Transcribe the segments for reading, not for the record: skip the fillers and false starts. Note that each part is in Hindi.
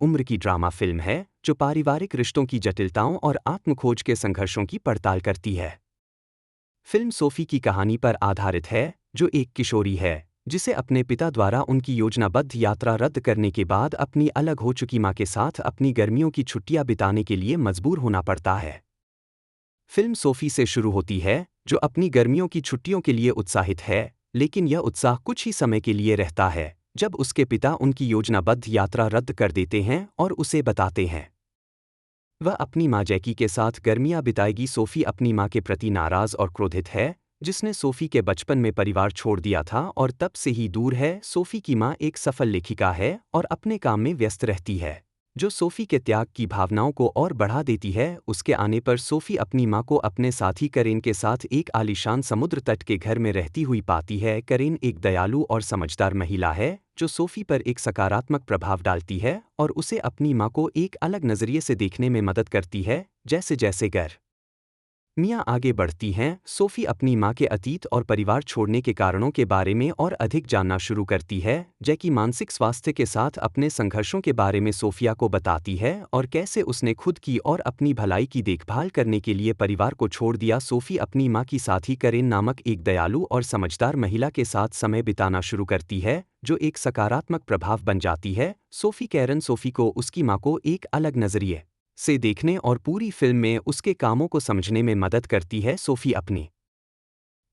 उम्र की ड्रामा फिल्म है जो पारिवारिक रिश्तों की जटिलताओं और आत्मखोज के संघर्षों की पड़ताल करती है। फिल्म सोफी की कहानी पर आधारित है, जो एक किशोरी है जिसे अपने पिता द्वारा उनकी योजनाबद्ध यात्रा रद्द करने के बाद अपनी अलग हो चुकी मां के साथ अपनी गर्मियों की छुट्टियां बिताने के लिए मजबूर होना पड़ता है। फिल्म सोफी से शुरू होती है, जो अपनी गर्मियों की छुट्टियों के लिए उत्साहित है, लेकिन यह उत्साह कुछ ही समय के लिए रहता है जब उसके पिता उनकी योजनाबद्ध यात्रा रद्द कर देते हैं और उसे बताते हैं वह अपनी मां जैकी के साथ गर्मियां बिताएगी। सोफी अपनी मां के प्रति नाराज और क्रोधित है, जिसने सोफी के बचपन में परिवार छोड़ दिया था और तब से ही दूर है। सोफी की मां एक सफल लेखिका है और अपने काम में व्यस्त रहती है, जो सोफी के त्याग की भावनाओं को और बढ़ा देती है। उसके आने पर सोफी अपनी मां को अपने साथी करेन के साथ एक आलीशान समुद्र तट के घर में रहती हुई पाती है। करेन एक दयालु और समझदार महिला है जो सोफी पर एक सकारात्मक प्रभाव डालती है और उसे अपनी मां को एक अलग नजरिए से देखने में मदद करती है। जैसे जैसे मियाँ आगे बढ़ती हैं, सोफी अपनी मां के अतीत और परिवार छोड़ने के कारणों के बारे में और अधिक जानना शुरू करती है। जैकी मानसिक स्वास्थ्य के साथ अपने संघर्षों के बारे में सोफिया को बताती है और कैसे उसने खुद की और अपनी भलाई की देखभाल करने के लिए परिवार को छोड़ दिया। सोफी अपनी मां की साथी करेन नामक एक दयालु और समझदार महिला के साथ समय बिताना शुरू करती है, जो एक सकारात्मक प्रभाव बन जाती है। सोफी कैरन सोफी को उसकी मां को एक अलग नजरिए से देखने और पूरी फिल्म में उसके कामों को समझने में मदद करती है। सोफी अपनी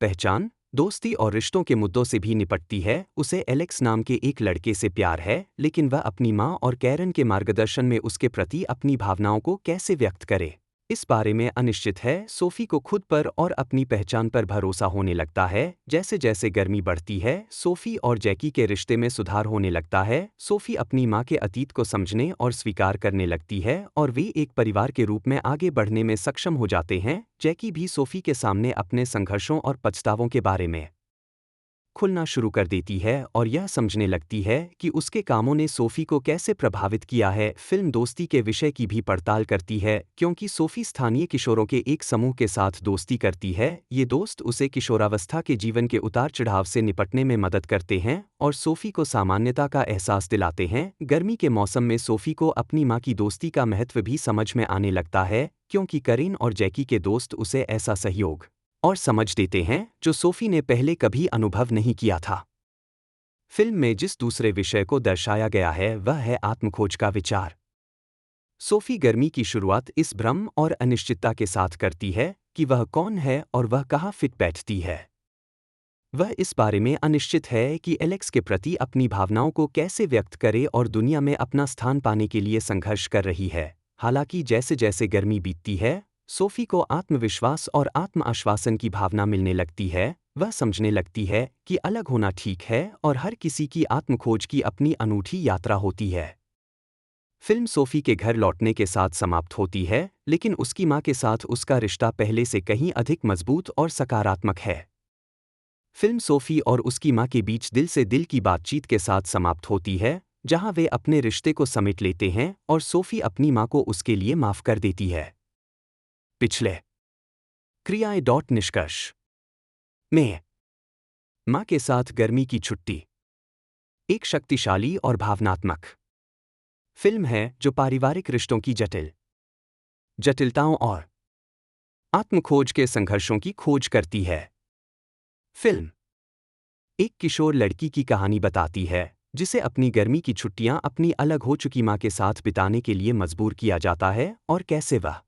पहचान, दोस्ती और रिश्तों के मुद्दों से भी निपटती है। उसे एलेक्स नाम के एक लड़के से प्यार है, लेकिन वह अपनी मां और कैरन के मार्गदर्शन में उसके प्रति अपनी भावनाओं को कैसे व्यक्त करे, इस बारे में अनिश्चित है। सोफी को खुद पर और अपनी पहचान पर भरोसा होने लगता है। जैसे जैसे गर्मी बढ़ती है, सोफी और जैकी के रिश्ते में सुधार होने लगता है। सोफी अपनी मां के अतीत को समझने और स्वीकार करने लगती है और वे एक परिवार के रूप में आगे बढ़ने में सक्षम हो जाते हैं। जैकी भी सोफी के सामने अपने संघर्षों और पछतावों के बारे में खुलना शुरू कर देती है और यह समझने लगती है कि उसके कामों ने सोफी को कैसे प्रभावित किया है। फिल्म दोस्ती के विषय की भी पड़ताल करती है, क्योंकि सोफी स्थानीय किशोरों के एक समूह के साथ दोस्ती करती है। ये दोस्त उसे किशोरावस्था के जीवन के उतार चढ़ाव से निपटने में मदद करते हैं और सोफी को सामान्यता का एहसास दिलाते हैं। गर्मी के मौसम में सोफी को अपनी मां की दोस्ती का महत्व भी समझ में आने लगता है, क्योंकि करीन और जैकी के दोस्त उसे ऐसा सहयोग और समझ देते हैं जो सोफी ने पहले कभी अनुभव नहीं किया था। फिल्म में जिस दूसरे विषय को दर्शाया गया है वह है आत्मखोज का विचार। सोफी गर्मी की शुरुआत इस भ्रम और अनिश्चितता के साथ करती है कि वह कौन है और वह कहाँ फिट बैठती है। वह इस बारे में अनिश्चित है कि एलेक्स के प्रति अपनी भावनाओं को कैसे व्यक्त करे और दुनिया में अपना स्थान पाने के लिए संघर्ष कर रही है। हालांकि जैसे जैसे गर्मी बीतती है, सोफी को आत्मविश्वास और आत्म आश्वासन की भावना मिलने लगती है। वह समझने लगती है कि अलग होना ठीक है और हर किसी की आत्मखोज की अपनी अनूठी यात्रा होती है। फिल्म सोफी के घर लौटने के साथ समाप्त होती है, लेकिन उसकी मां के साथ उसका रिश्ता पहले से कहीं अधिक मजबूत और सकारात्मक है। फिल्म सोफी और उसकी मां के बीच दिल से दिल की बातचीत के साथ समाप्त होती है, जहां वे अपने रिश्ते को समेट लेते हैं और सोफी अपनी मां को उसके लिए माफ कर देती है। पिछले क्रियाएं निष्कर्ष में मां के साथ गर्मी की छुट्टी एक शक्तिशाली और भावनात्मक फिल्म है जो पारिवारिक रिश्तों की जटिलताओं और आत्मखोज के संघर्षों की खोज करती है। फिल्म एक किशोर लड़की की कहानी बताती है जिसे अपनी गर्मी की छुट्टियां अपनी अलग हो चुकी मां के साथ बिताने के लिए मजबूर किया जाता है और कैसे वह